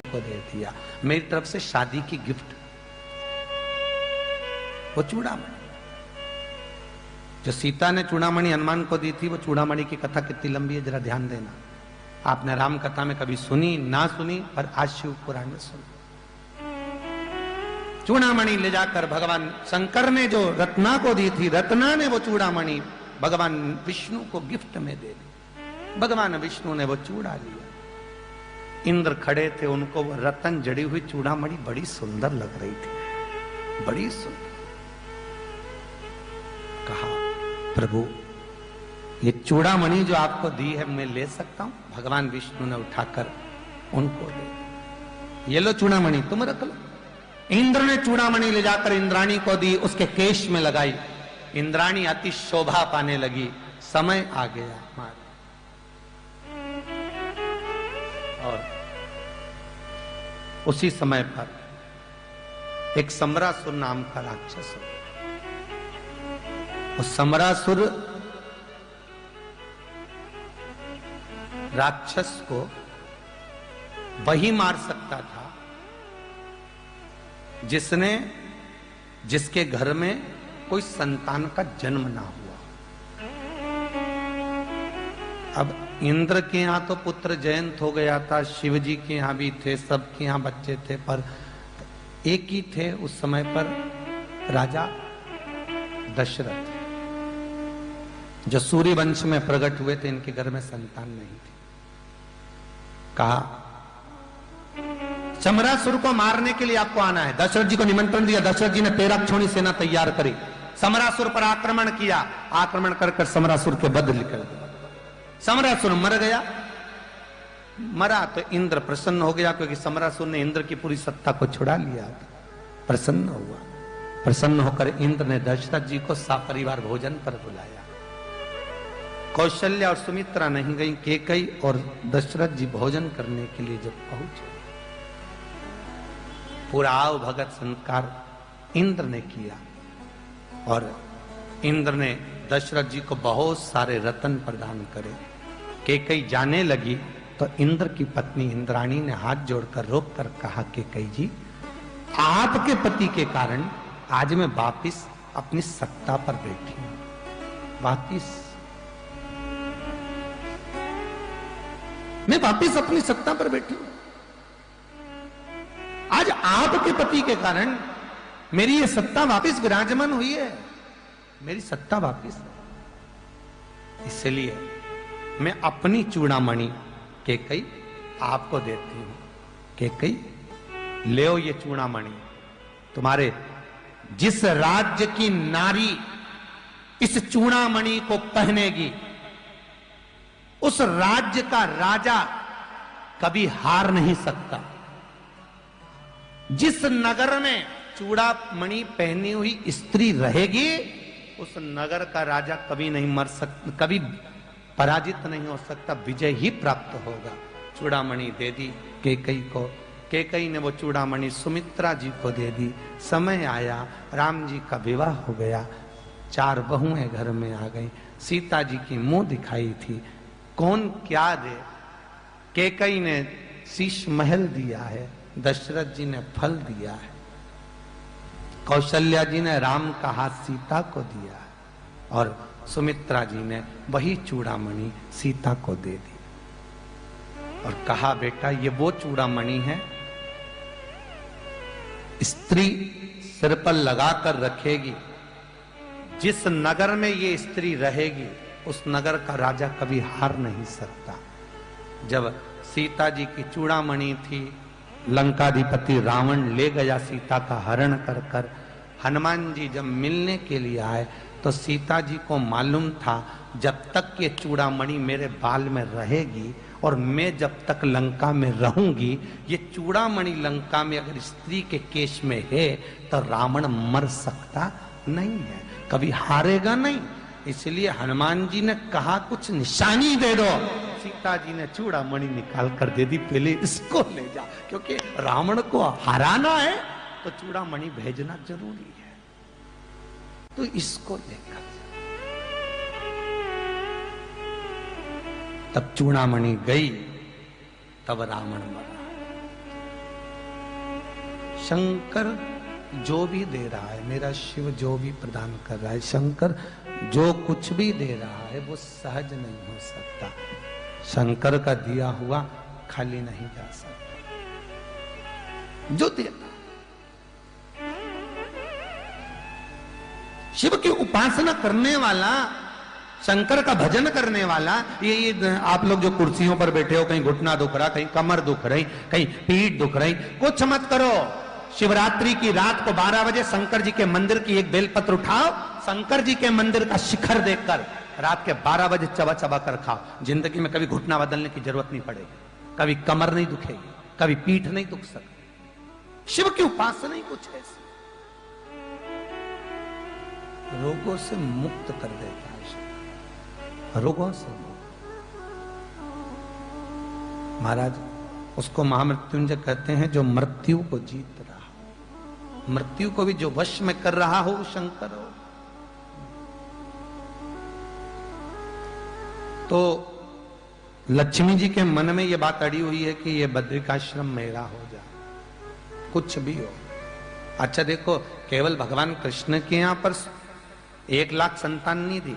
को दे दिया, मेरी तरफ से शादी की गिफ्ट, वो चूड़ामणि। जो सीता ने चूड़ामणि हनुमान को दी थी, वो चूड़ामणि की कथा कितनी लंबी है जरा ध्यान देना। आपने राम कथा में कभी सुनी ना सुनी, पर आज शिव पुराण में सुनी। चूड़ामणि ले जाकर भगवान शंकर ने जो रत्ना को दी थी, रत्ना ने वो चूड़ामणि भगवान विष्णु को गिफ्ट में दे दी। भगवान विष्णु ने वो चूड़ा लिया। इंद्र खड़े थे, उनको वो रतन जड़ी हुई चूड़ामणि बड़ी सुंदर लग रही थी, बड़ी सुंदर। कहा प्रभु ये चूड़ामणि जो आपको दी है मैं ले सकता हूं? भगवान विष्णु ने उठाकर उनको दे, ये लो चूड़ामणि तुम रख लो। इंद्र ने चूड़ामणि ले जाकर इंद्राणी को दी, उसके केश में लगाई। इंद्राणी अति शोभा पाने लगी। समय आ गया और उसी समय पर एक समरासुर नाम का राक्षस, उस समरासुर राक्षस को वही मार सकता था जिसके घर में कोई संतान का जन्म ना हुआ। अब इंद्र के यहां तो पुत्र जयंत हो गया था, शिव जी के यहां भी थे, सबके यहां बच्चे थे, पर एक ही थे उस समय पर राजा दशरथ, जो सूर्य वंश में प्रकट हुए थे। इनके घर में संतान नहीं थी। कहा समरासुर को मारने के लिए आपको आना है। दशरथ जी को निमंत्रण दिया। दशरथ जी ने पेराक्षोणी सेना तैयार करी, समरासुर पर आक्रमण किया। आक्रमण कर समरासुर के बध निकल गए। समरासुर मर गया। मरा तो इंद्र प्रसन्न हो गया, क्योंकि समरासुर ने इंद्र की पूरी सत्ता को छुड़ा लिया। प्रसन्न हुआ। प्रसन्न होकर इंद्र ने दशरथ जी को सपरिवार भोजन पर बुलाया। कौशल्या और सुमित्रा नहीं गई, कैकेयी और दशरथ जी भोजन करने के लिए जब पहुंचे, पूरा आव भगत संस्कार इंद्र ने किया और इंद्र ने दशरथ जी को बहुत सारे रत्न प्रदान करे। कैकेयी जाने लगी तो इंद्र की पत्नी इंद्राणी ने हाथ जोड़कर रोककर कहा, कैकेयी जी आपके पति के कारण आज मैं वापिस अपनी सत्ता पर बैठी हूं। मैं वापिस अपनी सत्ता पर बैठी हूं। आज आपके पति के कारण मेरी ये सत्ता वापिस विराजमान हुई है। मेरी सत्ता वापिस, इसलिए मैं अपनी चूड़ामणि कैकेयी आपको देती हूं। कैकेयी ले ये चूड़ामणि, तुम्हारे जिस राज्य की नारी इस चूड़ामणि को पहनेगी, उस राज्य का राजा कभी हार नहीं सकता। जिस नगर में चूड़ामणि पहनी हुई स्त्री रहेगी, उस नगर का राजा कभी नहीं मर सकता, कभी पराजित नहीं हो सकता, विजय ही प्राप्त होगा। चूड़ामणि दे दी कैकेयी को। कैकेयी ने वो चूड़ामणि सुमित्रा जी को दे दी। समय आया, राम जी का विवाह हो गया। 4 बहुएं घर में आ गई। सीता जी की मुंह दिखाई थी, कौन क्या दे। कैकेयी ने शीश महल दिया है, दशरथ जी ने फल दिया है, कौशल्या जी ने राम का हाथ सीता को दिया है, और सुमित्रा जी ने वही चूड़ामणि सीता को दे दी और कहा, बेटा ये वो चूड़ामणि है, स्त्री सिर पर लगाकर रखेगी। जिस नगर में ये स्त्री रहेगी, उस नगर का राजा कभी हार नहीं सकता। जब सीता जी की चूड़ामणि थी, लंकाधिपति रावण ले गया सीता का हरण कर कर। हनुमान जी जब मिलने के लिए आए तो सीता जी को मालूम था, जब तक ये चूड़ामणि मेरे बाल में रहेगी और मैं जब तक लंका में रहूंगी, ये चूड़ामणि लंका में अगर स्त्री के केश में है तो रावण मर सकता नहीं है, कभी हारेगा नहीं। इसलिए हनुमान जी ने कहा, कुछ निशानी दे दो। सीता जी ने चूड़ामणि निकाल कर दे दी, पहले इसको ले जा, क्योंकि रावण को हराना है तो चूड़ामणि भेजना जरूरी है, तो इसको लेकर। तब चूड़ामणि गई, तब रावण मरा। शंकर जो भी दे रहा है, मेरा शिव जो भी प्रदान कर रहा है, शंकर जो कुछ भी दे रहा है वो सहज नहीं हो सकता। शंकर का दिया हुआ खाली नहीं जा सकता। जो देता शिव की उपासना करने वाला, शंकर का भजन करने वाला, ये आप लोग जो कुर्सियों पर बैठे हो, कहीं घुटना दुख रहा, कहीं कमर दुख रही, कहीं पीठ दुख रही, कुछ मत करो। शिवरात्रि की रात को 12 बजे शंकर जी के मंदिर की एक बेलपत्र उठाओ, शंकर जी के मंदिर का शिखर देखकर रात के 12 बजे चबा चबा कर खाओ। जिंदगी में कभी घुटना बदलने की जरूरत नहीं पड़ेगी, कभी कमर नहीं दुखेगी, कभी पीठ नहीं दुख सकती। शिव की उपासना ही कुछ ऐसी रोगों से मुक्त कर देता है, रोगों से मुक्त। महाराज उसको महामृत्युंजय कहते हैं, जो मृत्यु को जीत रहा हो, मृत्यु को भी जो वश में कर रहा हो, शंकर हो। तो लक्ष्मी जी के मन में यह बात अड़ी हुई है कि यह बद्रिकाश्रम मेरा हो जाए, कुछ भी हो। अच्छा देखो, केवल भगवान कृष्ण के यहां पर 1 लाख संतान नहीं दी।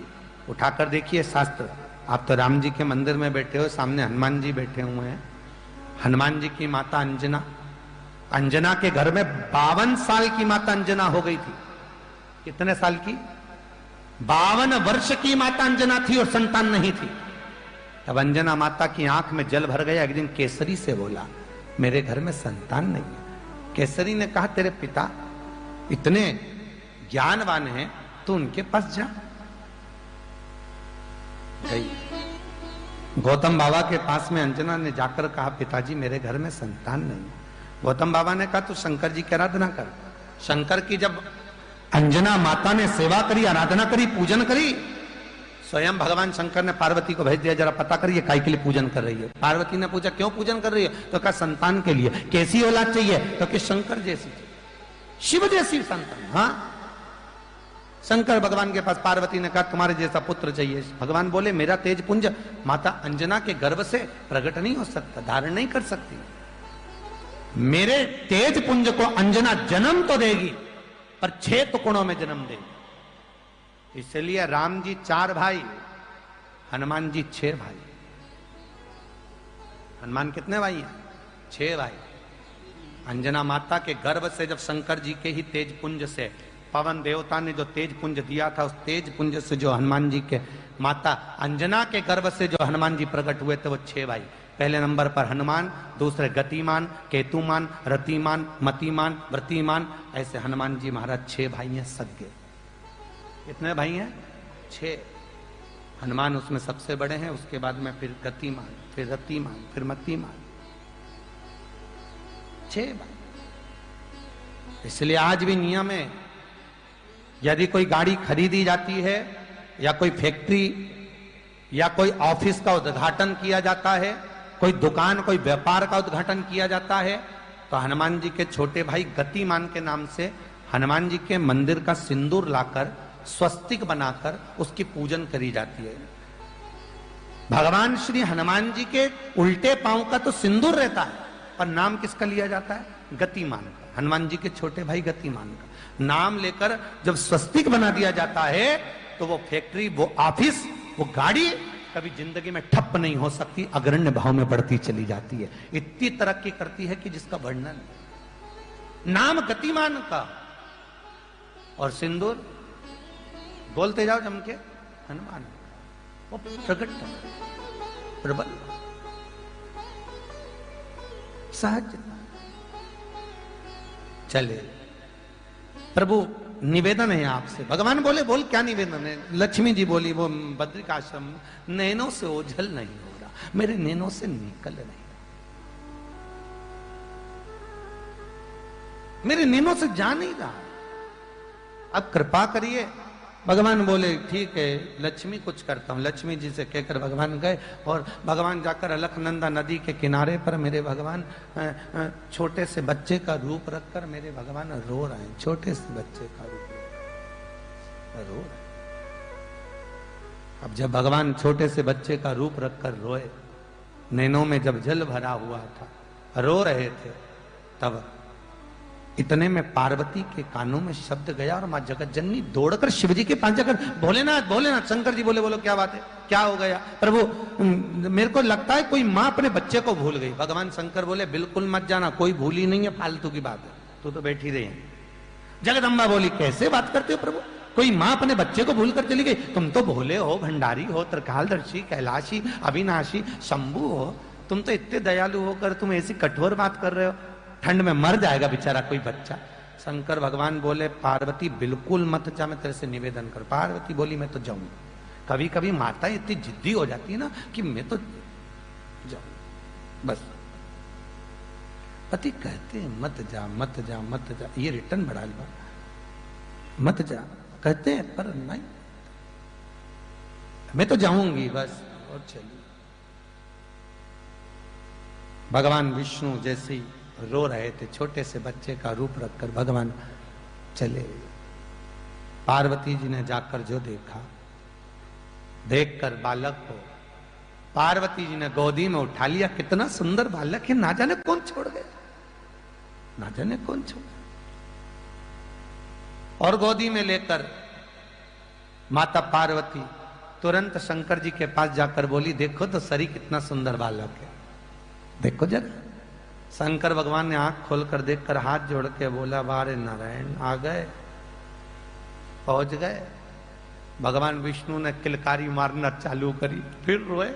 उठाकर देखिए शास्त्र। आप तो राम जी के मंदिर में बैठे हो, सामने हनुमान जी बैठे हुए हैं। हनुमान जी की माता अंजना, अंजना के घर में 52 साल की माता अंजना हो गई थी। कितने साल की? 52 वर्ष की माता अंजना थी और संतान नहीं थी। तब अंजना माता की आंख में जल भर गया। एक दिन केसरी से बोला, मेरे घर में संतान नहीं है। केसरी ने कहा, तेरे पिता इतने ज्ञानवान हैं, तो उनके पास जा। गई गौतम बाबा के पास में अंजना ने जाकर कहा, पिताजी मेरे घर में संतान नहीं है। गौतम बाबा ने कहा, तू शंकर जी की आराधना कर। शंकर की जब अंजना माता ने सेवा करी, आराधना करी, पूजन करी, स्वयं भगवान शंकर ने पार्वती को भेज दिया, जरा पता करिए काय के लिए पूजन कर रही है। पार्वती ने पूछा, क्यों पूजन कर रही है? तो कहा, संतान के लिए। कैसी औलाद चाहिए? तो कि शंकर जैसी, शिव जैसी संतान। हाँ, शंकर भगवान के पास, पार्वती ने कहा, तुम्हारे जैसा पुत्र चाहिए। भगवान बोले, मेरा तेज पुंज माता अंजना के गर्भ से प्रकट नहीं हो सकता, धारण नहीं कर सकती। मेरे तेज पुंज को अंजना जन्म तो देगी, पर 6 टुकड़ों में जन्म देगी। इसलिए राम जी 4 भाई, हनुमान जी 6 भाई। हनुमान कितने भाई हैं? 6 भाई। अंजना माता के गर्भ से जब शंकर जी के ही तेज पुंज से, पवन देवता ने जो तेज पुंज दिया था, उस तेज पुंज से जो हनुमान जी के माता अंजना के गर्भ से जो हनुमान जी प्रकट हुए थे, वो 6 भाई। पहले नंबर पर हनुमान, दूसरे गतिमान, केतुमान, रतिमान, मतिमान, व्रतिमान। ऐसे हनुमान जी महाराज 6 भाई हैं सज्ञ। कितने भाई हैं? 6। हनुमान उसमें सबसे बड़े हैं, उसके बाद में फिर गतिमान, फिर रतिमान, फिर मतिमान। 6 भाई। इसलिए आज भी नियम है, यदि कोई गाड़ी खरीदी जाती है, या कोई फैक्ट्री या कोई ऑफिस का उद्घाटन किया जाता है, कोई दुकान, कोई व्यापार का उद्घाटन किया जाता है, तो हनुमान जी के छोटे भाई गतिमान के नाम से हनुमान जी के मंदिर का सिंदूर लाकर, स्वस्तिक बनाकर उसकी पूजन करी जाती है। भगवान श्री हनुमान जी के उल्टे पांव का तो सिंदूर रहता है, पर नाम किसका लिया जाता है? गतिमान का। हनुमान जी के छोटे भाई गतिमान का नाम लेकर जब स्वस्तिक बना दिया जाता है, तो वो फैक्ट्री, वो ऑफिस, वो गाड़ी कभी जिंदगी में ठप नहीं हो सकती, अग्रण्य भाव में बढ़ती चली जाती है। इतनी तरक्की करती है कि जिसका वर्णन। नाम गतिमान का और सिंदूर, बोलते जाओ जम के, हनुमान का। वो प्रकट प्रबल सहज। चले प्रभु, निवेदन है आपसे। भगवान बोले, बोल क्या निवेदन है? लक्ष्मी जी बोली, वो बद्रिकाश्रम नैनों से ओझल नहीं हो रहा, मेरे नैनों से निकल नहीं रहा, मेरे नैनों से जा नहीं रहा, अब कृपा करिए। भगवान बोले, ठीक है लक्ष्मी कुछ करता हूं। लक्ष्मी जी से कहकर भगवान गए, और भगवान जाकर अलकनंदा नदी के किनारे पर मेरे भगवान छोटे से बच्चे का रूप रखकर मेरे भगवान रो रहे हैं। छोटे से बच्चे का रूप रो रहे। अब जब भगवान छोटे से बच्चे का रूप रखकर रोए, नैनों में जब जल भरा हुआ था, रो रहे थे, तब इतने में पार्वती के कानों में शब्द गया और मां जगत जननी दौड़कर शिवजी के पास जाकर, भोलेनाथ भोलेनाथ। शंकर जी बोले, बोलो क्या बात है, क्या हो गया प्रभु? मेरे को लगता है कोई मां अपने बच्चे को भूल गई। भगवान शंकर बोले, बिल्कुल मत जाना, कोई भूली नहीं है, फालतू की बात है, तू तो बैठी रही है। जगदम्बा बोली, कैसे बात करते हो प्रभु, कोई मां अपने बच्चे को भूल कर चली गई? तुम तो भोले हो, भंडारी हो, त्रिकालदर्शी, कैलाशी, अविनाशी, शंभु हो, तुम तो इतने दयालु होकर तुम ऐसी कठोर बात कर रहे हो, ठंड में मर जाएगा बेचारा कोई बच्चा। शंकर भगवान बोले, पार्वती बिल्कुल मत जा, मैं तेरे से निवेदन कर। पार्वती बोली, मैं तो जाऊंगी। कभी कभी माता इतनी जिद्दी हो जाती है ना कि मैं तो जाऊं बस। पति कहते हैं मत जा मत जा मत जा, ये रिटर्न बढ़ा लो, मत जा कहते हैं, पर नहीं, मैं तो जाऊंगी बस। और चलिए, भगवान विष्णु जैसे ही रो रहे थे, छोटे से बच्चे का रूप रखकर भगवान चले। पार्वती जी ने जाकर जो देखा, देखकर बालक को पार्वती जी ने गोदी में उठा लिया। कितना सुंदर बालक है, ना जाने कौन छोड़ गया, ना जाने कौन छोड़। और गोदी में लेकर माता पार्वती तुरंत शंकर जी के पास जाकर बोली, देखो तो सरी कितना सुंदर बालक है, देखो जरा। शंकर भगवान ने आंख खोलकर देखकर हाथ जोड़ के बोला, वारे नारायण, आ गए, पहुंच गए। भगवान विष्णु ने किलकारी मारना चालू करी, फिर रोए।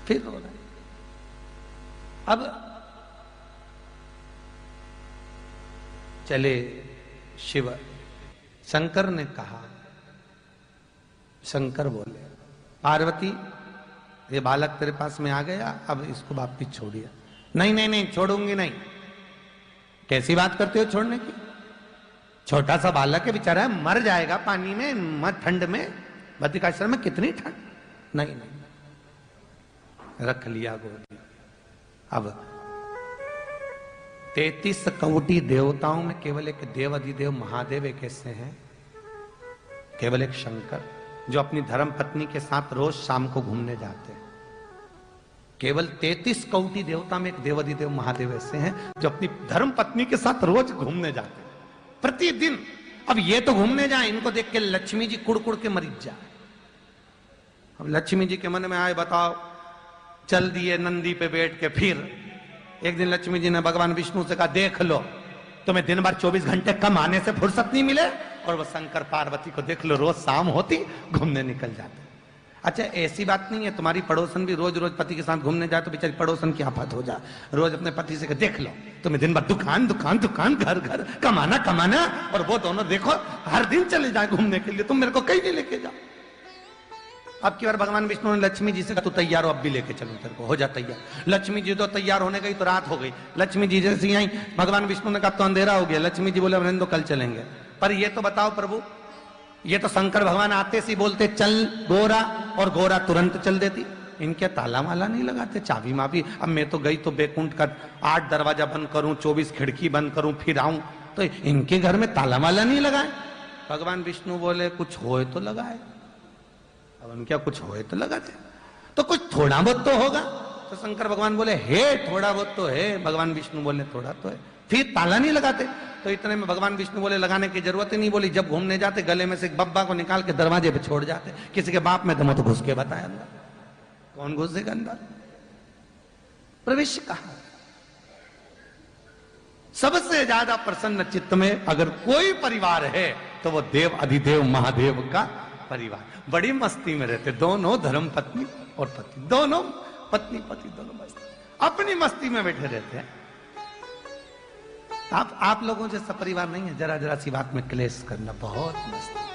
फिर रो रहे। अब चले शिव। शंकर ने कहा, शंकर बोले, पार्वती ये बालक तेरे पास में आ गया, अब इसको वापिस छोड़िए। नहीं नहीं नहीं, छोड़ूंगी नहीं। कैसी बात करते हो छोड़ने की? छोटा सा बालक है बेचारा, मर जाएगा पानी में, मत ठंड में, बद्रिकाश्रम में कितनी ठंड। नहीं नहीं, रख लिया गोदी। अब 33 करोड़ देवताओं में केवल एक देव अधिदेव महादेव एक ऐसे हैं, केवल एक शंकर, जो अपनी धर्म पत्नी के साथ रोज शाम को घूमने जाते हैं। केवल 33 करोड़ देवता में एक देवाधिदेव महादेव ऐसे हैं जो अपनी धर्म पत्नी के साथ रोज घूमने जाते हैं, प्रतिदिन। अब ये तो घूमने जाए, इनको देख के लक्ष्मी जी कुड़ के मरीज जाए। अब लक्ष्मी जी के मन में आए, बताओ, चल दिए नंदी पे बैठ के। फिर एक दिन लक्ष्मी जी ने भगवान विष्णु से कहा, देख लो, तुम्हें दिन भर 24 घंटे कम आने से फुर्सत नहीं मिले, और वो शंकर पार्वती को देख लो, रोज शाम होती घूमने निकल जाते। अच्छा, ऐसी बात नहीं है, तुम्हारी पड़ोसन भी रोज रोज पति के साथ घूमने जाए तो बेचारी पड़ोसन की आफत हो जाए। रोज अपने पति से देख लो, तुम्हें दिन भर दुकान दुकान दुकान, घर घर, कमाना कमाना, और वो दोनों देखो हर दिन चले जाए घूमने के लिए, तुम मेरे को कहीं नहीं लेके जाओ। अब की बार भगवान विष्णु ने लक्ष्मी जी से कहा, तू तैयार हो, अब भी लेके चलो तेरे को, हो जा तैयार। लक्ष्मी जी तो तैयार होने गई तो रात हो गई। लक्ष्मी जी जैसे आई, भगवान विष्णु ने कहा तो अंधेरा हो गया। लक्ष्मी जी बोले, अब तो कल चलेंगे। पर ये तो बताओ प्रभु, ये तो शंकर भगवान आते सी बोलते चल गोरा, और गोरा तुरंत चल देती। इनके ताला माला नहीं लगाते, चाबी माबी। अब मैं तो गई तो बैकुंठ का 8 दरवाजा बंद करूं, 24 खिड़की बंद करूं, फिर आऊं, तो इनके घर में ताला माला नहीं लगाए। भगवान विष्णु बोले, कुछ होए तो लगाए। अब उनके कुछ होए तो लगाते, तो कुछ थोड़ा बहुत तो होगा। तो शंकर भगवान बोले, हे थोड़ा बहुत तो है। भगवान विष्णु बोले, थोड़ा तो है, फिर ताला नहीं लगाते। तो इतने में भगवान विष्णु बोले, लगाने की जरूरत ही नहीं। बोली, जब घूमने जाते गले में से एक बब्बा को निकाल के दरवाजे पे छोड़ जाते। किसी के बाप में दमो तो घुस के बताया अंदर। कौन घुसेगा अंदर? प्रवेश कहा। सबसे ज्यादा प्रसन्न चित्त में अगर कोई परिवार है तो वो देव अधिदेव महादेव का परिवार। बड़ी मस्ती में रहते दोनों, धर्म पत्नी और पति, दोनों पत्नी पति दोनों मस्ती, अपनी मस्ती में बैठे रहते हैं। आप लोगों जैसा परिवार नहीं है, जरा जरा सी बात में क्लेश करना, बहुत मस्ती।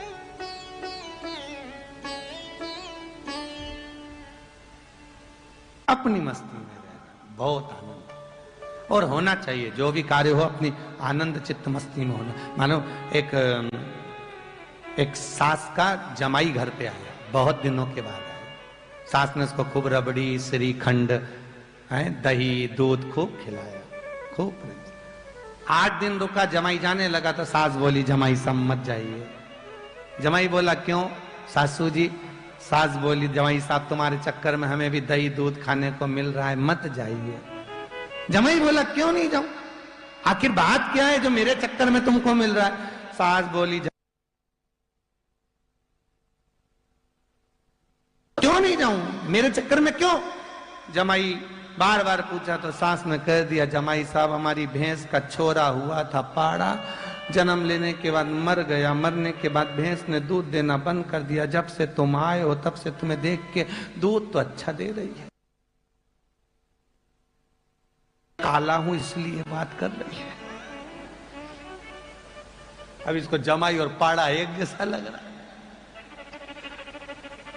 अपनी मस्ती में रहना, बहुत आनंद। और होना चाहिए, जो भी कार्य हो अपनी आनंद चित्त मस्ती में होना। मानो एक सास का जमाई घर पे आया, बहुत दिनों के बाद आया। सास ने उसको खूब रबड़ी, श्रीखंड, दही, दूध खूब खिलाया, खूब। 8 दिन रुका, जमाई जाने लगा तो सास बोली, जमाई सब मत जाइए। जमाई बोला, क्यों? सासू जी सास बोली जमाई साहब तुम्हारे चक्कर में हमें भी दही दूध खाने को मिल रहा है, मत जाइए। जमाई बोला क्यों नहीं जाऊं, आखिर बात क्या है जो मेरे चक्कर में तुमको मिल रहा है। सास बोली क्यों नहीं जाऊं, मेरे चक्कर में क्यों। जमाई बार बार पूछा तो सास ने कह दिया जमाई साहब हमारी भैंस का छोरा हुआ था पाड़ा, जन्म लेने के बाद मर गया, मरने के बाद भैंस ने दूध देना बंद कर दिया, जब से तुम आए हो तब से तुम्हें देख के दूध तो अच्छा दे रही है, काला हूं इसलिए बात कर रही है। अब इसको जमाई और पाड़ा एक जैसा लग रहा है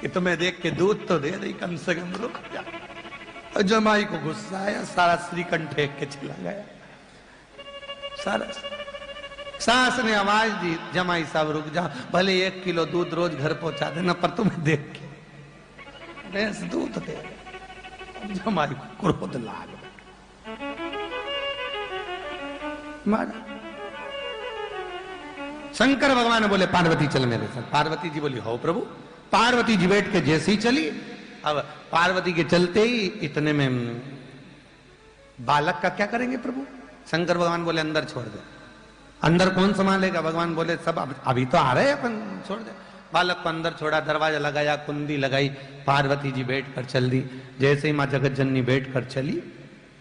कि तुम्हें देख के दूध तो दे रही, कम से कम रुक जा। और जमाई को गुस्सा आया, सारा श्रीखंड फेंक के चला गया सारा। सास ने आवाज दी जमाई साहब रुक जा, भले 1 किलो दूध रोज घर पहुंचा देना, पर तुम्हें देख के भैंस दूध दे। जमाई को क्रोध लाग मारा। शंकर भगवान बोले पार्वती चल मेरे साथ। पार्वती जी बोली हो प्रभु। पार्वती जी बैठ के जैसे ही चली, अब पार्वती के चलते ही इतने में बालक का क्या करेंगे प्रभु। शंकर भगवान बोले अंदर छोड़ दे। अंदर कौन संभालेगा, भगवान बोले सब अभी तो आ रहे हैं अपन, छोड़ दे। बालक को अंदर छोड़ा, दरवाजा लगाया, कुंडी लगाई, पार्वती जी बैठ कर चल दी। जैसे ही माँ जगत जननी बैठ कर चली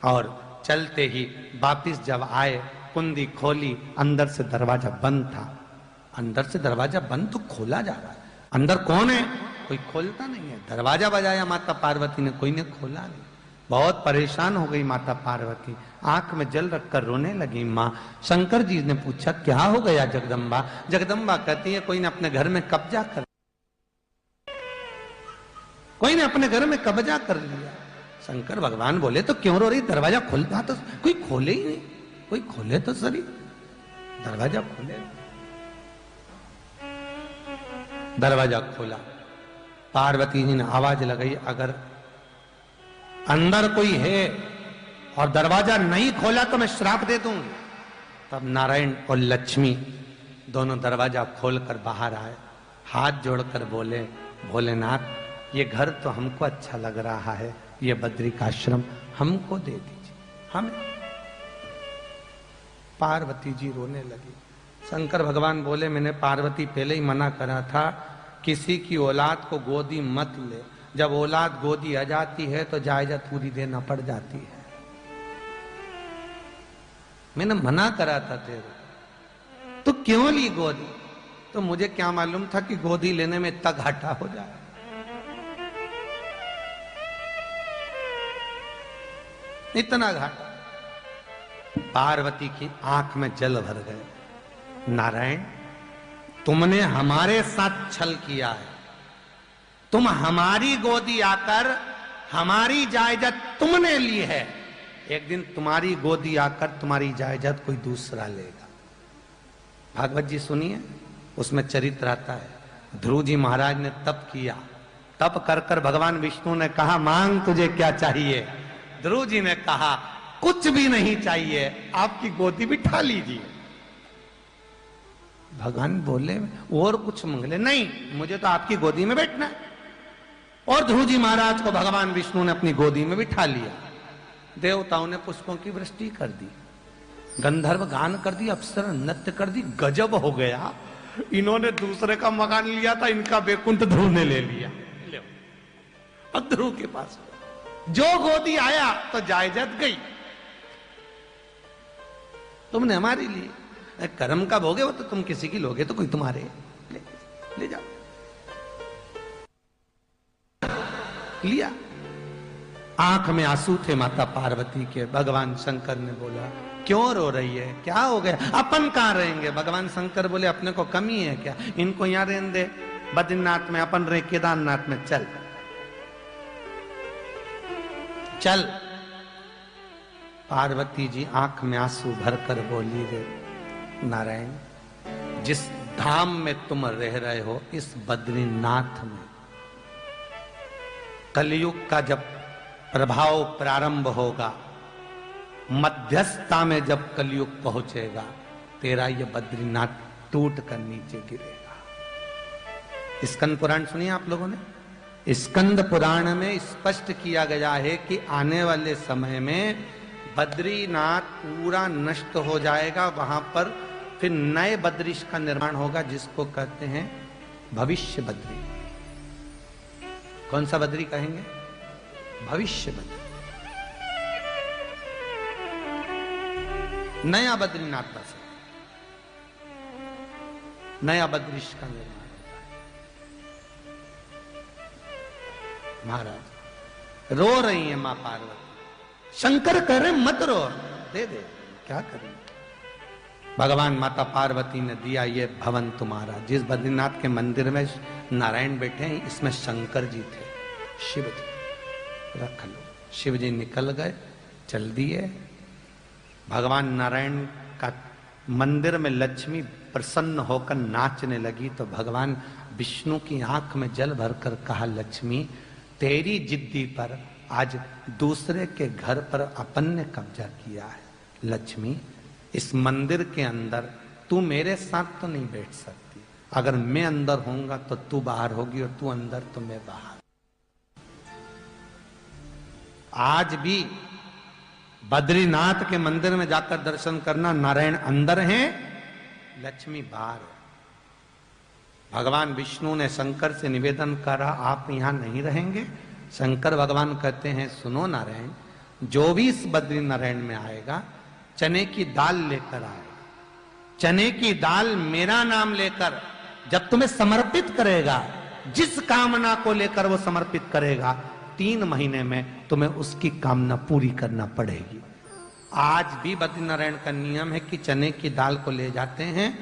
और चलते ही वापिस जब आए, कुंडी खोली, अंदर से दरवाजा बंद था। अंदर से दरवाजा बंद तो खोला जा रहा है, अंदर कौन है कोई खोलता नहीं है। दरवाजा बजाया माता पार्वती ने, कोई ने खोला नहीं। बहुत परेशान हो गई माता पार्वती, आंख में जल रखकर रोने लगी माँ। शंकर जी ने पूछा क्या हो गया जगदम्बा। जगदम्बा कहती है कोई ने अपने घर में कब्जा कर, कोई ने अपने घर में कब्जा कर लिया। शंकर भगवान बोले तो क्यों रो रही, दरवाजा खोलता तो कोई खोले ही नहीं, कोई खोले तो सही, दरवाजा खोले। दरवाजा खोला, पार्वती जी ने आवाज लगाई अगर अंदर कोई है और दरवाजा नहीं खोला तो मैं श्राप दे दूंगी। तब नारायण और लक्ष्मी दोनों दरवाजा खोलकर बाहर आए, हाथ जोड़कर बोले भोलेनाथ ये घर तो हमको अच्छा लग रहा है, ये बद्री का आश्रम हमको दे दीजिए हमें। पार्वती जी रोने लगी। शंकर भगवान बोले मैंने पार्वती पहले ही मना करा था किसी की औलाद को गोदी मत ले, जब औलाद गोदी आ जाती है तो जायजा पूरी देना पड़ जाती है। मैंने मना करा था तेरे, तो क्यों ली गोदी। तो मुझे क्या मालूम था कि गोदी लेने में इतना घाटा हो जाए। इतना घाटा। पार्वती की आंख में जल भर गए। नारायण तुमने हमारे साथ छल किया है, तुम हमारी गोदी आकर हमारी जायदाद तुमने ली है, एक दिन तुम्हारी गोदी आकर तुम्हारी जायदाद कोई दूसरा लेगा। भागवत जी सुनिए, उसमें चरित्र आता है। ध्रुव जी महाराज ने तप किया, तप कर कर भगवान विष्णु ने कहा मांग तुझे क्या चाहिए। ध्रुव जी ने कहा कुछ भी नहीं चाहिए, आपकी गोदी बिठा लीजिए। भगवान बोले और कुछ मंगले नहीं, मुझे तो आपकी गोदी में बैठना है। और ध्रुव जी महाराज को भगवान विष्णु ने अपनी गोदी में बिठा लिया। देवताओं ने पुष्पों की वृष्टि कर दी, गंधर्व गान कर दी, अप्सरा नृत्य कर दी। गजब हो गया, इन्होंने दूसरे का मकान लिया था, इनका बैकुंठ ध्रुव ने ले लिया। अब ध्रुव के पास जो गोदी आया तो जायदाद गई। तुमने हमारी ली, कर्म का भोगे हो तो तुम किसी की लोगे तो कोई तुम्हारे ले जाओ। लिया। आंख में आंसू थे माता पार्वती के। भगवान शंकर ने बोला क्यों रो रही है, क्या हो गया, अपन कहां रहेंगे। भगवान शंकर बोले अपने को कमी है क्या, इनको यहां रहने दे, बद्रीनाथ में अपन रहे, केदारनाथ में चल चल। पार्वती जी आंख में आंसू भरकर बोली रे नारायण, जिस धाम में तुम रह रहे हो, इस बद्रीनाथ में कलयुग का जब प्रभाव प्रारंभ होगा, मध्यस्थता में जब कलयुग पहुंचेगा, तेरा ये बद्रीनाथ टूट कर नीचे गिरेगा। स्कंद पुराण सुनिए आप लोगों ने, स्कंद पुराण में स्पष्ट किया गया है कि आने वाले समय में बद्रीनाथ पूरा नष्ट हो जाएगा, वहां पर फिर नए बद्रीश का निर्माण होगा, जिसको कहते हैं भविष्य बद्री। कौन सा बद्री कहेंगे? भविष्य बद्री। नया बद्रीनाथ बस, नया बद्रीश का निर्माण होता है। महाराज रो रही है मां पार्वती, शंकर कह रहे मत रो, दे दे, क्या करें। भगवान माता पार्वती ने दिया ये भवन तुम्हारा। जिस बद्रीनाथ के मंदिर में नारायण बैठे हैं, इसमें शंकर जी थे, शिव जी, रख लो। शिव जी निकल गए, चल दिए। भगवान नारायण का मंदिर में लक्ष्मी प्रसन्न होकर नाचने लगी, तो भगवान विष्णु की आंख में जल भरकर कहा, लक्ष्मी तेरी जिद्दी पर आज दूसरे के घर पर अपन ने कब्जा किया है। लक्ष्मी, इस मंदिर के अंदर तू मेरे साथ तो नहीं बैठ सकती। अगर मैं अंदर होऊंगा तो तू बाहर होगी, और तू अंदर तो मैं बाहर। आज भी बद्रीनाथ के मंदिर में जाकर दर्शन करना, नारायण अंदर हैं, लक्ष्मी बाहर है। भगवान विष्णु ने शंकर से निवेदन करा, आप यहां नहीं रहेंगे? शंकर भगवान कहते हैं, सुनो नारायण, जो भी इस बद्री नारायण में आएगा, चने की दाल लेकर आएगा। चने की दाल मेरा नाम लेकर जब तुम्हें समर्पित करेगा, जिस कामना को लेकर वो समर्पित करेगा, 3 महीने में तुम्हें उसकी कामना पूरी करना पड़ेगी। आज भी बद्रीनारायण का नियम है कि चने की दाल को ले जाते हैं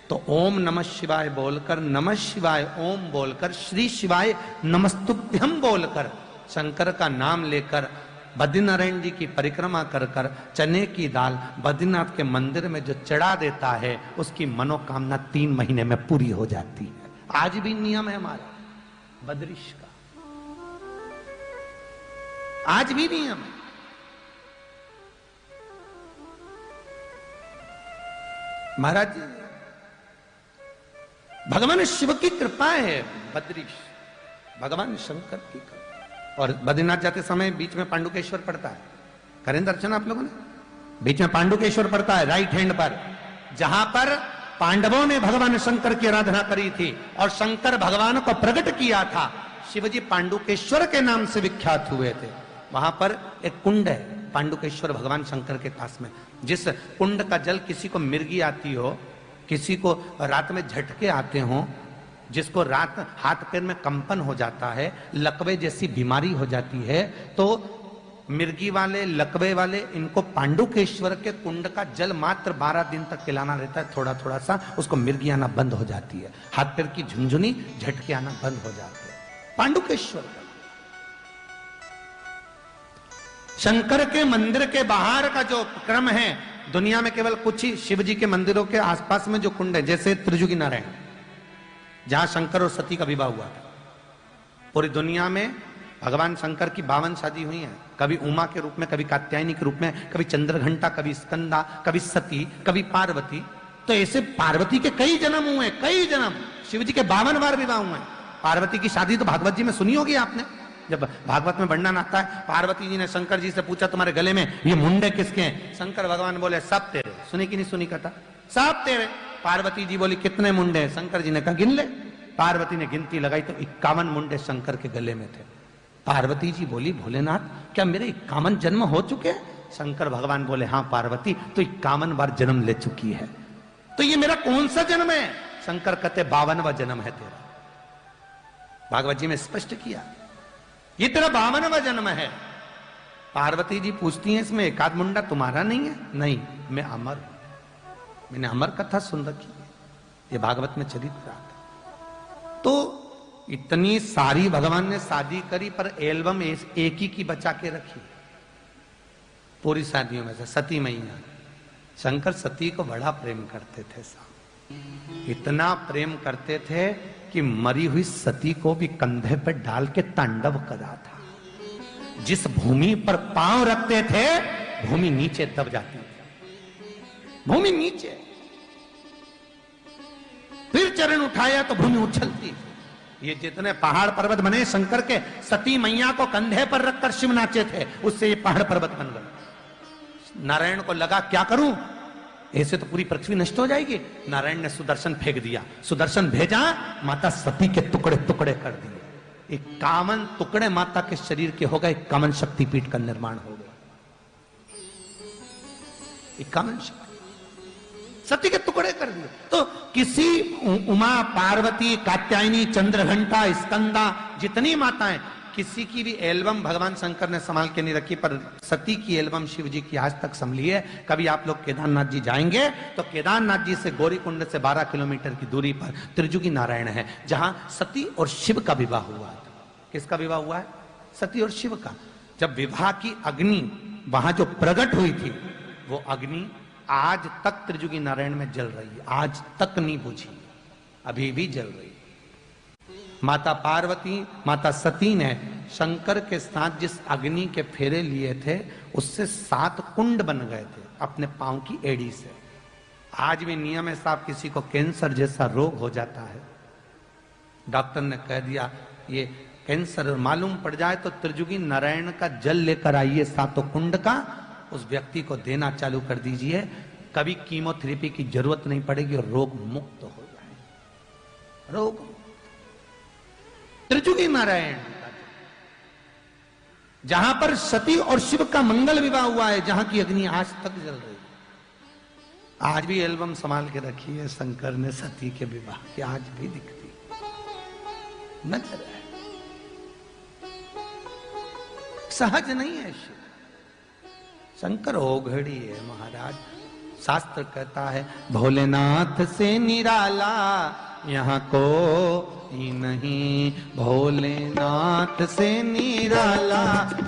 तो ओम नमः शिवाय बोलकर, नमः शिवाय ओम बोलकर, श्री शिवाय नमस्तुभ्यम बोलकर, शंकर का नाम लेकर बद्रीनारायण जी की परिक्रमा कर कर चने की दाल बद्रीनाथ के मंदिर में जो चढ़ा देता है, उसकी मनोकामना 3 महीने में पूरी हो जाती है। आज भी नियम है हमारा बद्रीश का, आज भी नियम है। महाराज भगवान शिव की कृपा है, बद्रीश भगवान शंकर की कृपा। और बद्रीनाथ जाते समय बीच में पांडुकेश्वर पड़ता है, करें दर्शन आप लोगों ने? बीच में पांडुकेश्वर पड़ता है राइट हैंड पर, जहां पर पांडवों ने भगवान शंकर की आराधना करी थी और शंकर भगवान को प्रकट किया था। शिवजी पांडुकेश्वर के नाम से विख्यात हुए थे। वहां पर एक कुंड है पांडुकेश्वर भगवान शंकर के पास में, जिस कुंड का जल किसी को मिर्गी आती हो, किसी को रात में झटके आते हो, जिसको रात हाथ पैर में कंपन हो जाता है, लकवे जैसी बीमारी हो जाती है, तो मिर्गी वाले, लकवे वाले, इनको पांडुकेश्वर के कुंड का जल मात्र 12 दिन तक पिलाना रहता है, थोड़ा थोड़ा सा, उसको मिर्गी आना बंद हो जाती है, हाथ पैर की झुनझुनी झटके आना बंद हो जाते हैं। पांडुकेश्वर का शंकर के मंदिर के बाहर का जो क्रम है, दुनिया में केवल कुछ ही शिव जी के मंदिरों के आसपास में जो कुंड है, जैसे त्रिजुगी नारायण, जहां शंकर और सती का विवाह हुआ था। पूरी दुनिया में भगवान शंकर की 52 शादी हुई हैं, कभी उमा के रूप में, कभी कात्यायनी के रूप में, कभी चंद्रघंटा, कभी स्कंदा, कभी सती, कभी पार्वती। तो ऐसे पार्वती के कई जन्म हुए, कई जन्म। शिव जी के 52 बार विवाह हुए हैं। पार्वती की शादी तो भागवत जी में सुनी होगी आपने, जब भागवत में वर्णन आता है, पार्वती जी ने शंकर जी से पूछा, तुम्हारे गले में ये मुंडे किसके हैं? शंकर भगवान बोले, सब तेरे। सुनी कि नहीं सुनी कथा? सब तेरे। पार्वती जी बोली, कितने मुंडे हैं? शंकर जी ने कहा, गिन ले। पार्वती ने गिनती लगाई तो 51 मुंडे शंकर के गले में थे। पार्वती जी बोली, भोलेनाथ, क्या मेरे 51 जन्म हो चुके हैं? शंकर भगवान बोले, हाँ पार्वती, तो 51 बार जन्म ले चुकी है। तो ये मेरा कौन सा जन्म है? शंकर कहते, 52वां जन्म है तेरा। भागवत जी में स्पष्ट किया, ये तेरा 52वां जन्म है। पार्वती जी पूछती हैं, इसमें एकाध मुंडा तुम्हारा नहीं है? नहीं, मैं अमर हूं, मैंने अमर कथा सुन रखी है, ये भागवत में चरित्र आता। तो इतनी सारी भगवान ने शादी करी, पर एल्बम एक ही की बचा के रखी पूरी शादियों में से, सती मैया। शंकर सती को बड़ा प्रेम करते थे साहब, इतना प्रेम करते थे कि मरी हुई सती को भी कंधे पर डाल के तांडव करा था। जिस भूमि पर पांव रखते थे, भूमि नीचे दब जाती थी, भूमि नीचे। फिर चरण उठाया तो भूमि उछलती। ये जितने पहाड़ पर्वत बने शंकर के, सती मैया को कंधे पर रखकर शिव नाचे थे, उससे ये पहाड़ पर्वत बन गए। नारायण को लगा क्या करूं, ऐसे तो पूरी पृथ्वी नष्ट हो जाएगी। नारायण ने सुदर्शन फेंक दिया, सुदर्शन भेजा, माता सती के टुकड़े टुकड़े कर दिए। 51 टुकड़े माता के शरीर के हो गए, 51 शक्तिपीठ का निर्माण हो गया। 51 शक्ति सती के टुकड़े कर दिए। तो किसी उमा, पार्वती, कात्यायनी, चंद्रघंटा, स्कंदा, जितनी माताएं, किसी की भी एल्बम भगवान शंकर ने संभाल के नहीं रखी, पर सती की एल्बम शिव जी की आज तक संभली है। कभी आप लोग केदारनाथ जी जाएंगे तो केदारनाथ जी से गौरीकुंड से 12 किलोमीटर की दूरी पर त्रिजुगी नारायण है, जहां सती और शिव का विवाह हुआ है। किसका विवाह हुआ है? सती और शिव का। जब विवाह की अग्नि वहां जो प्रकट हुई थी, वो अग्नि आज तक त्रिजुगी नारायण में जल रही है, आज तक नहीं बुझी, अभी भी जल रही है। माता पार्वती, माता सती ने शंकर के साथ जिस अग्नि के फेरे लिए थे, उससे 7 कुंड बन गए थे अपने पांव की एड़ी से। आज भी नियम है साहब, किसी को कैंसर जैसा रोग हो जाता है, डॉक्टर ने कह दिया ये कैंसर मालूम पड़ जाए तो त्रिजुगी नारायण का जल लेकर आइए 7 कुंड का, उस व्यक्ति को देना चालू कर दीजिए, कभी कीमोथेरेपी की जरूरत नहीं पड़ेगी और रोग मुक्त हो जाए। रोग त्रिजुगी नारायण, जहां पर सती और शिव का मंगल विवाह हुआ है, जहां की अग्नि आज तक जल रही है। आज भी एल्बम संभाल के रखी है शंकर ने सती के विवाह की, आज भी दिखती नजर है। सहज नहीं है शिव, शंकर ओघड़ी है महाराज। शास्त्र कहता है भोलेनाथ से निराला यहाँ को ही नहीं, भोलेनाथ से निराला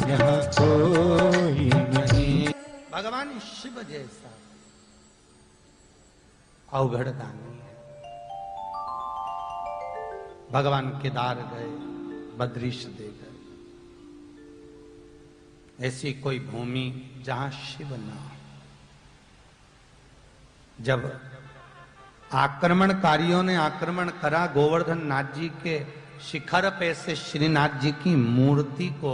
यहाँ कोई नहीं। भगवान शिव जैसा अवघड़ दानी है। भगवान केदार गए, बद्रीश दे गए, ऐसी कोई भूमि जहां शिव ना हो। जब आक्रमणकारियों ने आक्रमण करा, गोवर्धन नाथ जी के शिखर पे से श्रीनाथ जी की मूर्ति को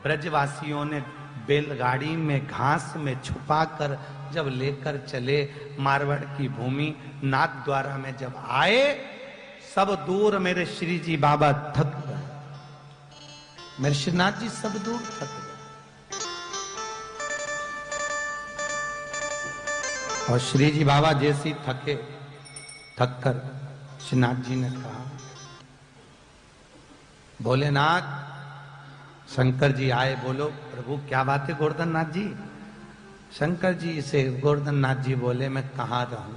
ब्रजवासियों ने बैलगाड़ी में घास में छुपाकर जब लेकर चले मारवाड़ की भूमि नाथ द्वारा में जब आए, सब दूर मेरे श्री जी बाबा थक गए, मेरे श्रीनाथ जी सब दूर थक गए। और श्री जी बाबा जैसी थके, थककर श्रीनाथ जी ने कहा भोलेनाथ, शंकर जी आए, बोलो प्रभु क्या बात है गोवर्धन नाथ जी। शंकर जी से गोवर्धन नाथ जी बोले मैं कहाँ रहूं,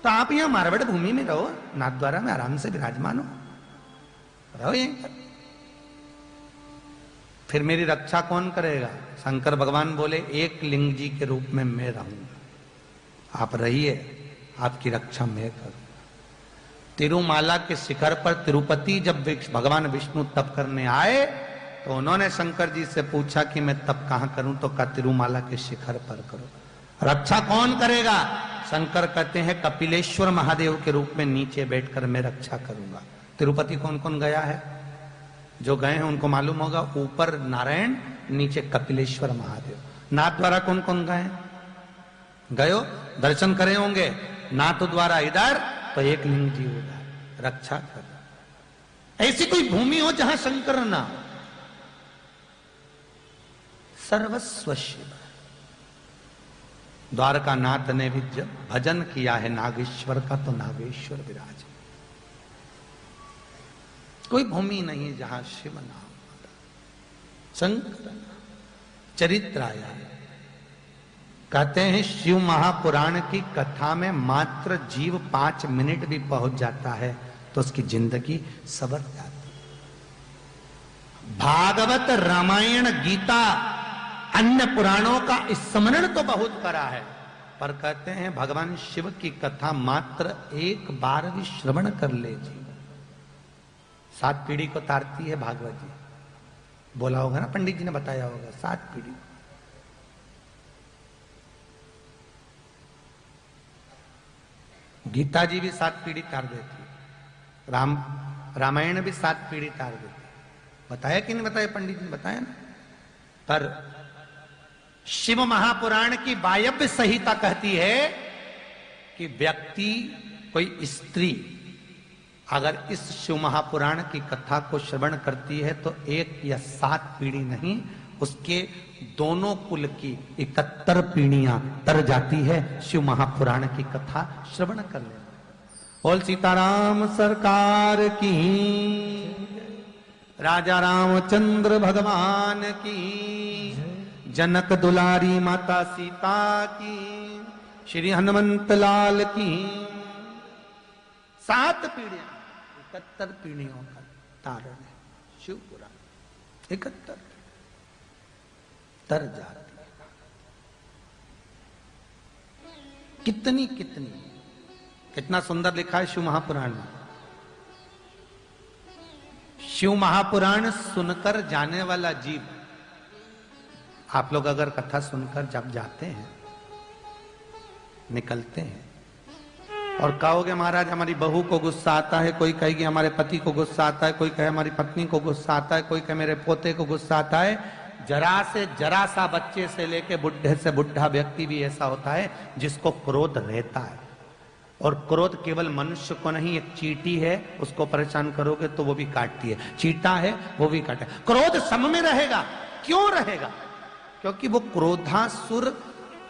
तो आप यहां मारवाड़ भूमि में रहो, नाथ द्वारा में आराम से विराजमान हो, रहो यहीं पर। फिर मेरी रक्षा कौन करेगा? शंकर भगवान बोले एक लिंग जी के रूप में मैं रहूंगा, आप रहिए, आपकी रक्षा मैं करूं। तिरुमाला के शिखर पर तिरुपति जब भगवान विष्णु तप करने आए तो उन्होंने शंकर जी से पूछा कि मैं तप कहां करूं, तो कहा तिरुमाला के शिखर पर करो। रक्षा कौन करेगा? शंकर कहते हैं कपिलेश्वर महादेव के रूप में नीचे बैठकर मैं रक्षा करूंगा। तिरुपति कौन कौन गया है? जो गए हैं उनको मालूम होगा, ऊपर नारायण, नीचे कपिलेश्वर महादेव। नाथ द्वारा कौन कौन गए? गयो दर्शन करे होंगे, नाथ द्वारा इधर तो एक लिंग जी उधर, रक्षा कर। ऐसी कोई भूमि हो जहां शंकर ना हो। सर्वस्व शिव। द्वारका नाथ ने भी जब भजन किया है नागेश्वर का, तो नागेश्वर विराज। कोई भूमि नहीं जहां शिव ना हो, शंकर चरित्र आया है। कहते हैं शिव महापुराण की कथा में मात्र जीव 5 मिनट भी पहुंच जाता है तो उसकी जिंदगी सवर जाती है। भागवत, रामायण, गीता, अन्य पुराणों का स्मरण तो बहुत करा है, पर कहते हैं भगवान शिव की कथा मात्र एक बार भी श्रवण कर ले जी, 7 पीढ़ी को तारती है। भागवत जी बोला होगा ना, पंडित जी ने बताया होगा, 7 पीढ़ी। गीता जी भी 7 पीढ़ी तार देती। रामायण भी 7 पीढ़ी तार देती। बताया कि नहीं बताया? पंडित जी बताया ना। पर शिव महापुराण की वायव्य संहिता कहती है कि व्यक्ति, कोई स्त्री अगर इस शिव महापुराण की कथा को श्रवण करती है तो 1 या 7 पीढ़ी नहीं, उसके दोनों कुल की 71 पीढ़ियां तर जाती है शिव महापुराण की कथा श्रवण कर ले। बोल सीताराम सरकार की, राजा रामचंद्र भगवान की, जनक दुलारी माता सीता की, श्री हनुमंत लाल की। 7 पीढ़ियां, 71 पीढ़ियों का तारण है शिवपुराण। 71 तर जाती है। कितनी कितनी, कितना सुंदर लिखा है शिव महापुराण में। शिव महापुराण सुनकर जाने वाला जीव, आप लोग अगर कथा सुनकर जब जाते हैं, निकलते हैं और कहोगे महाराज हमारी बहू को गुस्सा आता है, कोई कहेगी हमारे पति को गुस्सा आता है, कोई कहे हमारी पत्नी को गुस्सा आता है, कोई कहे मेरे पोते को गुस्सा आता है। जरा से जरा सा बच्चे से लेके बुढ़े से बुढ़ा व्यक्ति भी ऐसा होता है जिसको क्रोध रहता है। और क्रोध केवल मनुष्य को नहीं, एक चींटी है उसको परेशान करोगे तो वो भी काटती है, चींटा है वो भी काटे। क्रोध सब में रहेगा। क्यों रहेगा? क्योंकि वो क्रोधासुर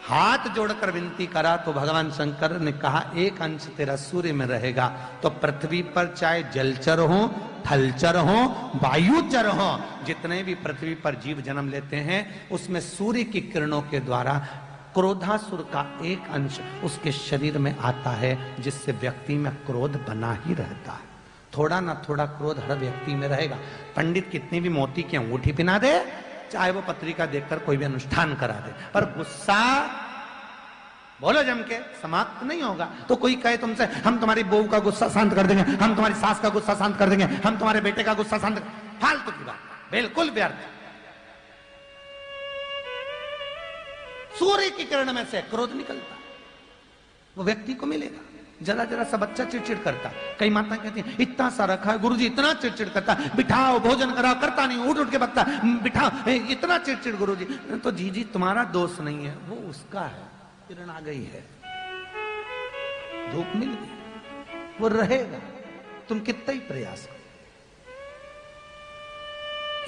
हाथ जोड़कर विनती करा तो भगवान शंकर ने कहा एक अंश तेरा सूर्य में रहेगा। तो पृथ्वी पर चाहे जलचर हो, थलचर हो, वायुचर हो, जितने भी पृथ्वी पर जीव जन्म लेते हैं उसमें सूर्य की किरणों के द्वारा क्रोधासुर का एक अंश उसके शरीर में आता है, जिससे व्यक्ति में क्रोध बना ही रहता है। थोड़ा ना थोड़ा क्रोध हर व्यक्ति में रहेगा। पंडित कितनी भी मोती की अंगूठी पिना दे, चाहे वो पत्रिका देखकर कोई भी अनुष्ठान करा दे, पर गुस्सा बोलो जम के समाप्त नहीं होगा। तो कोई कहे तुमसे हम तुम्हारी बहू का गुस्सा शांत कर देंगे, हम तुम्हारी सास का गुस्सा शांत कर देंगे, हम तुम्हारे बेटे का गुस्सा शांत, फालतू की बात, बिल्कुल व्यर्थ। सूर्य की किरण में से क्रोध निकलता, वो व्यक्ति को मिलेगा। जरा जरा सा बच्चा चिड़चिड़ करता, कई माता कहती हैं इतना सा रखा है गुरुजी, इतना चिड़चिड़ करता, बिठाओ भोजन कराओ, करता नहीं, उठ उठ के बकता, बिठाओ, इतना चिड़चिड़ गुरुजी। तो जी तुम्हारा दोष नहीं है, वो उसका है। किरण आ गई है, धूप मिल गई, वो रहेगा, तुम कितना ही प्रयास करो।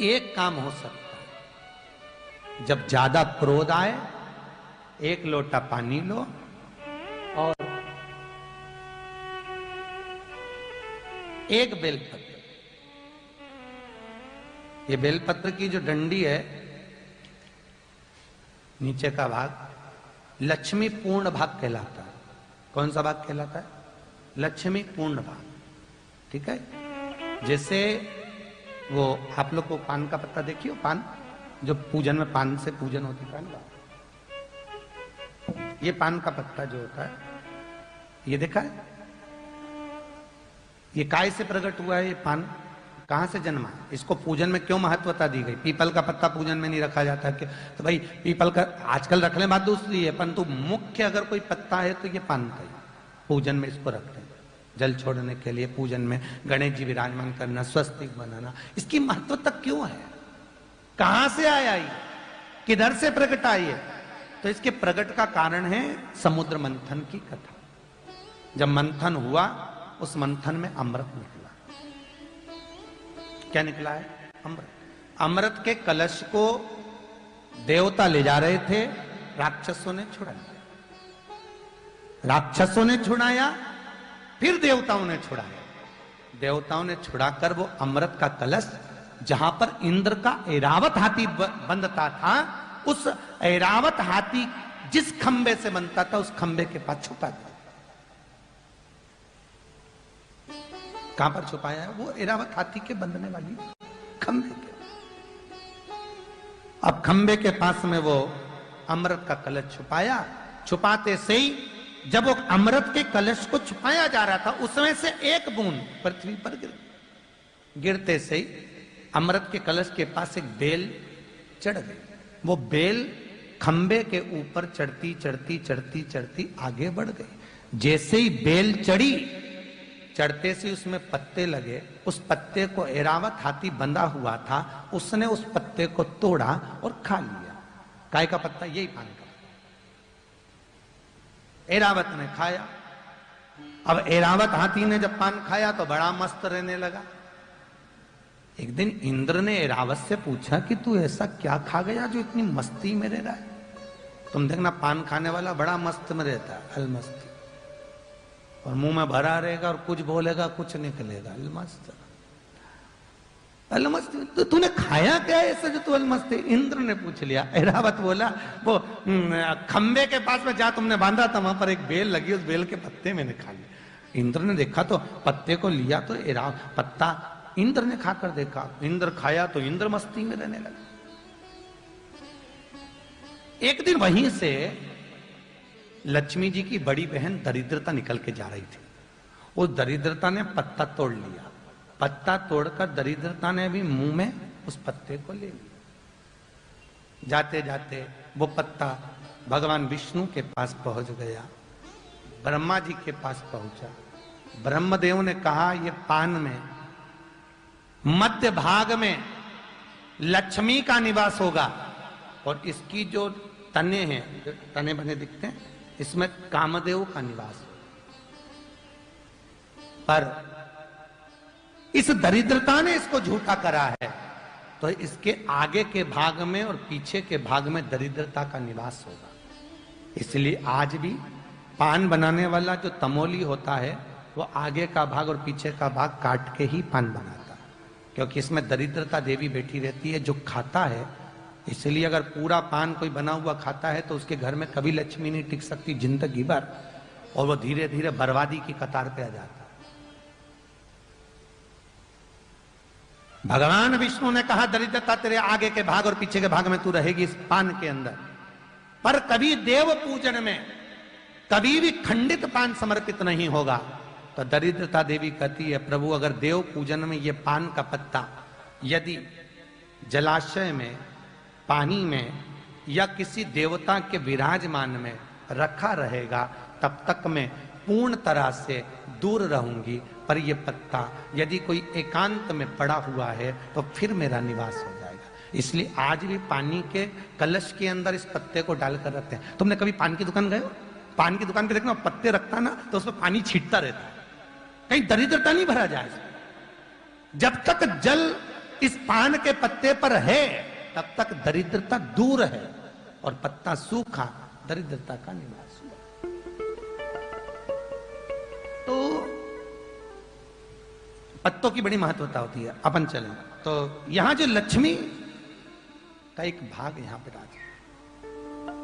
एक काम हो सकता है, जब ज्यादा क्रोध आए 1 लोटा पानी लो और 1 बेलपत्र, ये बेलपत्र की जो डंडी है नीचे का भाग लक्ष्मी पूर्ण भाग कहलाता है। कौन सा भाग कहलाता है? लक्ष्मी पूर्ण भाग। ठीक है, जैसे वो आप लोग को पान का पत्ता देखियो, पान जो पूजन में पान से पूजन होती है ना, ये पान का पत्ता जो होता है, ये देखा है? ये काय से प्रकट हुआ है? ये पान कहां से जन्मा? इसको पूजन में क्यों महत्वता दी गई? पीपल का पत्ता पूजन में नहीं रखा जाता कि तो भाई पीपल का आजकल रखने बात दूसरी है, परंतु मुख्य अगर कोई पत्ता है तो ये पान का ही पूजन में इसको रखते हैं, जल छोड़ने के लिए, पूजन में गणेश जी विराजमान करना, स्वस्तिक बनाना। इसकी महत्वता क्यों है? कहां से आया ये? किधर से प्रकट आई है? तो इसके प्रकट का कारण है समुद्र मंथन की कथा। जब मंथन हुआ, उस मंथन में अमृत निकला। क्या निकला है? अमृत। अमृत के कलश को देवता ले जा रहे थे, राक्षसों ने छुड़ाया। राक्षसों ने छुड़ाया, फिर देवताओं ने छुड़ाया। देवताओं ने छुड़ाकर वो अमृत का कलश, जहां पर इंद्र का ऐरावत हाथी बंधता था, उस ऐरावत हाथी जिस खंबे से बनता था, उस खंबे के पास छुपा दिया। कहां पर छुपाया है? वो ऐरावत हाथी के बंधने वाली खंबे के। अब खंबे के पास में वो अमृत का कलश छुपाया। छुपाते से ही जब वो अमृत के कलश को छुपाया जा रहा था, उसमें से 1 बूंद पृथ्वी पर गिरते से ही अमृत के कलश के पास एक बेल चढ़ गई। वो बेल खंबे के ऊपर चढ़ती चढ़ती चढ़ती चढ़ती आगे बढ़ गई। जैसे ही बेल चढ़ी, चढ़ते से उसमें पत्ते लगे, उस पत्ते को ऐरावत हाथी बंधा हुआ था, उसने उस पत्ते को तोड़ा और खा लिया। काय का पत्ता? यही पान का। ऐरावत ने खाया। अब ऐरावत हाथी ने जब पान खाया तो बड़ा मस्त रहने लगा। एक दिन इंद्र ने ऐरावत से पूछा कि तू ऐसा क्या खा गया जो इतनी मस्ती में रह रहा है? तुम देखना पान खाने वाला बड़ा मस्त में रहता है, अलमस्ती, और मुंह में भरा रहेगा और कुछ बोलेगा कुछ निकलेगा, अलमस्त अलमस्त। तो तूने खाया क्या ऐसा जो तू अलमस्त है? इंद्र ने पूछ लिया। ऐरावत बोला, वो खंबे के पास में जहां तुमने बांधा था वहां पर एक बेल लगी, उस बेल के पत्ते मैंने खा लिए। इंद्र ने देखा तो पत्ते को लिया तो पत्ता इंद्र ने खाकर देखा, इंद्र खाया तो इंद्र मस्ती में रहने लगा। एक दिन वहीं से लक्ष्मी जी की बड़ी बहन दरिद्रता निकल के जा रही थी। उस दरिद्रता ने पत्ता तोड़ लिया। पत्ता तोड़कर दरिद्रता ने भी मुंह में उस पत्ते को ले लिया। जाते जाते वो पत्ता भगवान विष्णु के पास पहुंच गया, ब्रह्मा जी के पास पहुंचा। ब्रह्मदेव ने कहा, ये पान में मध्य भाग में लक्ष्मी का निवास होगा और इसकी जो तने हैं, जो तने बने दिखते हैं, इसमें कामदेव का निवास है। पर इस दरिद्रता ने इसको झूठा करा है, तो इसके आगे के भाग में और पीछे के भाग में दरिद्रता का निवास होगा। इसलिए आज भी पान बनाने वाला जो तमोली होता है वो आगे का भाग और पीछे का भाग काट के ही पान बनाता है, क्योंकि इसमें दरिद्रता देवी बैठी रहती है जो खाता है। इसलिए अगर पूरा पान कोई बना हुआ खाता है तो उसके घर में कभी लक्ष्मी नहीं टिक सकती जिंदगी भर, और वो धीरे धीरे बर्बादी की कतार पे आ जाता है। भगवान विष्णु ने कहा, दरिद्रता तेरे आगे के भाग और पीछे के भाग में तू रहेगी इस पान के अंदर। पर कभी देव पूजन में कभी भी खंडित पान समर्पित नहीं होगा। तो दरिद्रता देवी कहती है, प्रभु अगर देव पूजन में ये पान का पत्ता यदि जलाशय में, पानी में या किसी देवता के विराजमान में रखा रहेगा तब तक मैं पूर्ण तरह से दूर रहूंगी, पर यह पत्ता यदि कोई एकांत में पड़ा हुआ है तो फिर मेरा निवास हो जाएगा। इसलिए आज भी पानी के कलश के अंदर इस पत्ते को डालकर रखते हैं। तुमने कभी पान की दुकान गए हो? पान की दुकान पे देखना पत्ते रखता ना तो उसमें पानी छींटता रहता है, कहीं दरिद्रता नहीं भरा जाए। जब तक जल इस पान के पत्ते पर है तब तक दरिद्रता दूर है, और पत्ता सूखा दरिद्रता का निवास हुआ। तो पत्तों की बड़ी महत्वता होती है। अपन चलें तो यहां जो लक्ष्मी का एक भाग यहां पे राजा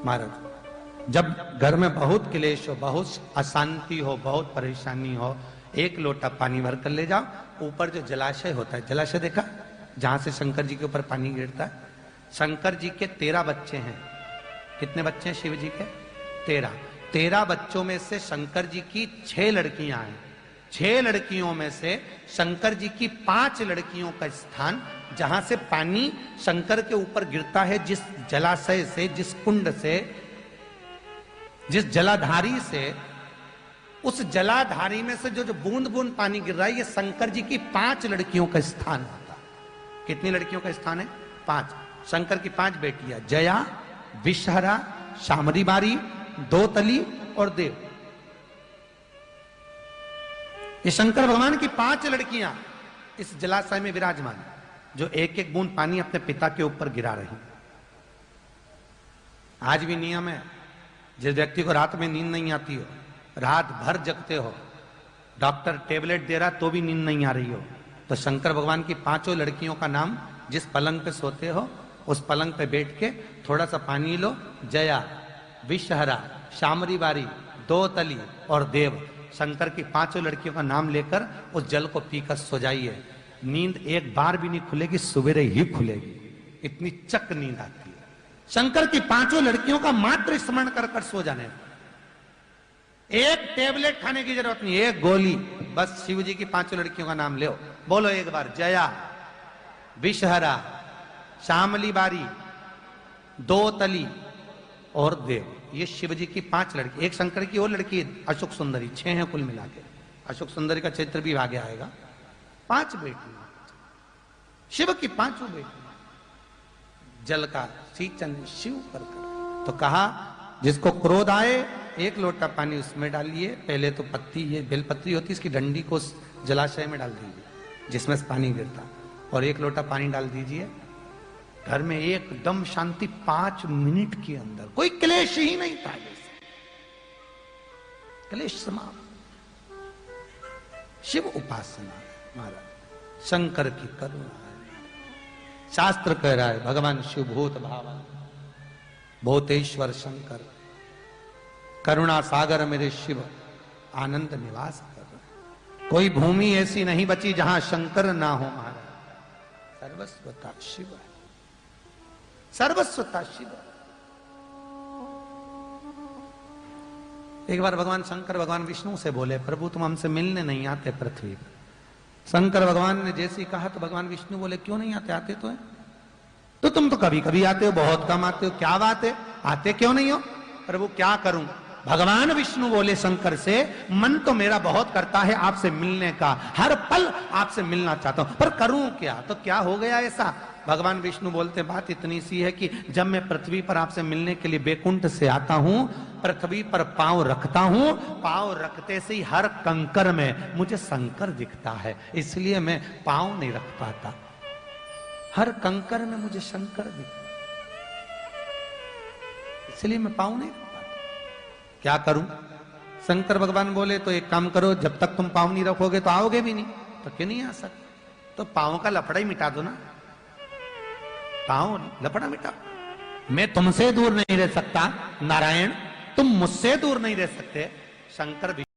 महाराज, जब घर में बहुत क्लेश हो, बहुत अशांति हो, बहुत परेशानी हो, एक लोटा पानी भर कर ले जाओ। ऊपर जो जलाशय होता है, जलाशय देखा जहां से शंकर जी के ऊपर पानी गिरता है। शंकर जी के 13 बच्चे हैं। कितने बच्चे हैं शिव जी के? 13। 13 बच्चों में से शंकर जी की 6 लड़कियां हैं। 6 लड़कियों में से शंकर जी की 5 लड़कियों का स्थान, जहां से पानी शंकर के ऊपर गिरता है, जिस जलाशय से, जिस कुंड से, जिस जलाधारी से, उस जलाधारी में से जो बूंद बूंद पानी गिर रहा है, ये शंकर जी की 5 लड़कियों का स्थान होता है। कितनी लड़कियों का स्थान है? 5। शंकर की 5 बेटियां, जया, विषहरा, शामरी बारी, दोतली और देव। ये शंकर भगवान की 5 लड़कियां इस जलाशय में विराजमान, जो एक एक बूंद पानी अपने पिता के ऊपर गिरा रही। आज भी नियम है, जिस व्यक्ति को रात में नींद नहीं आती हो, रात भर जगते हो, डॉक्टर टेबलेट दे रहा तो भी नींद नहीं आ रही हो, तो शंकर भगवान की 5 लड़कियों का नाम, जिस पलंग पे सोते हो उस पलंग पे बैठ के थोड़ा सा पानी लो, जया, विषहरा, शामरी बारी, दोतली और देव, शंकर की 5 लड़कियों का नाम लेकर उस जल को पीकर सो जाइए। नींद एक बार भी नहीं खुलेगी, सवेरे ही खुलेगी, इतनी चक नींद आती है। शंकर की 5 लड़कियों का मात्र स्मरण कर कर सो जाने, एक टेबलेट खाने की जरूरत नहीं, एक गोली बस। शिव जी की 5 लड़कियों का नाम लो, बोलो एक बार, जया, विषहरा, शामली बारी, दोतली और देव। ये शिव जी की 5 लड़की। एक शंकर की और लड़की अशोक सुंदरी, 6 हैं कुल मिला के। अशोक सुंदरी का चरित्र भी आगे आएगा। 5 बेटी, शिव की 5 बेटी, जल का सिंचन शिव पर कर। तो कहा जिसको क्रोध आए 1 लोटा पानी उसमें डालिए, पहले तो पत्ती, ये बेलपत्री होती है, इसकी डंडी को जलाशय में डाल दीजिए जिसमें से पानी गिरता, और 1 लोटा पानी डाल दीजिए। घर में एकदम शांति, 5 मिनट के अंदर कोई क्लेश ही नहीं था, जैसे क्लेश समाप्त। शिव उपासना महाराज, शंकर की करुणा है। शास्त्र कह रहा है भगवान शिव भूत भावन, भूतेश्वर शंकर, करुणा सागर मेरे शिव आनंद निवास कर। कोई भूमि ऐसी नहीं बची जहां शंकर ना हो महाराज। सर्वस्वता शिव है, सर्वस्वता शिव। एक बार भगवान शंकर भगवान विष्णु से बोले, प्रभु तुम हमसे मिलने नहीं आते पृथ्वी पर। शंकर भगवान ने जैसे ही कहा तो भगवान विष्णु बोले क्यों नहीं आते, आते तो है। तो तुम तो कभी कभी आते हो, बहुत कम आते हो, क्या बात है, आते क्यों नहीं हो। प्रभु क्या करूं। भगवान विष्णु बोले शंकर से, मन तो मेरा बहुत करता है आपसे मिलने का, हर पल आपसे मिलना चाहता हूं, पर करूं क्या। तो क्या हो गया ऐसा। भगवान विष्णु बोलते बात इतनी सी है कि जब मैं पृथ्वी पर आपसे मिलने के लिए बैकुंठ से आता हूं, पृथ्वी पर पांव रखता हूं, पांव रखते से ही हर कंकर में मुझे शंकर दिखता है, इसलिए मैं पांव नहीं रख पाता। हर कंकर में मुझे शंकर दिखता, इसलिए मैं पांव नहीं रख पाता। क्या करूं। शंकर भगवान बोले तो एक काम करो, जब तक तुम पांव नहीं रखोगे तो आओगे भी नहीं। तो क्यों नहीं आ सकते, तो पांव का लफड़ा ही मिटा दो ना, पांव लफड़ा मिटा। मैं तुमसे दूर नहीं रह सकता नारायण, तुम मुझसे दूर नहीं रह सकते। शंकर